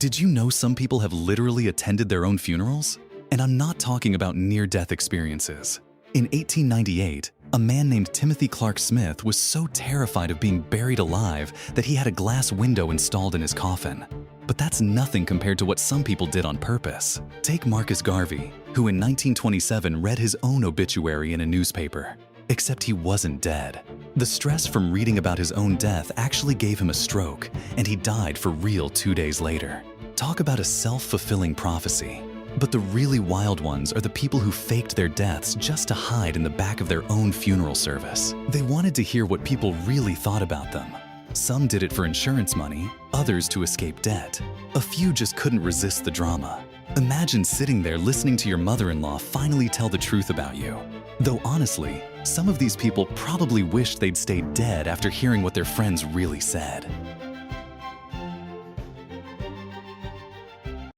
Did you know some people have literally attended their own funerals? And I'm not talking about near-death experiences. In 1898, a man named Timothy Clark Smith was so terrified of being buried alive that he had a glass window installed in his coffin. But that's nothing compared to what some people did on purpose. Take Marcus Garvey, who in 1927 read his own obituary in a newspaper. Except he wasn't dead. The stress from reading about his own death actually gave him a stroke, and he died for real 2 days later. Talk about a self-fulfilling prophecy. But the really wild ones are the people who faked their deaths just to hide in the back of their own funeral service. They wanted to hear what people really thought about them. Some did it for insurance money, others to escape debt. A few just couldn't resist the drama. Imagine sitting there listening to your mother-in-law finally tell the truth about you. Though honestly, some of these people probably wished they'd stayed dead after hearing what their friends really said.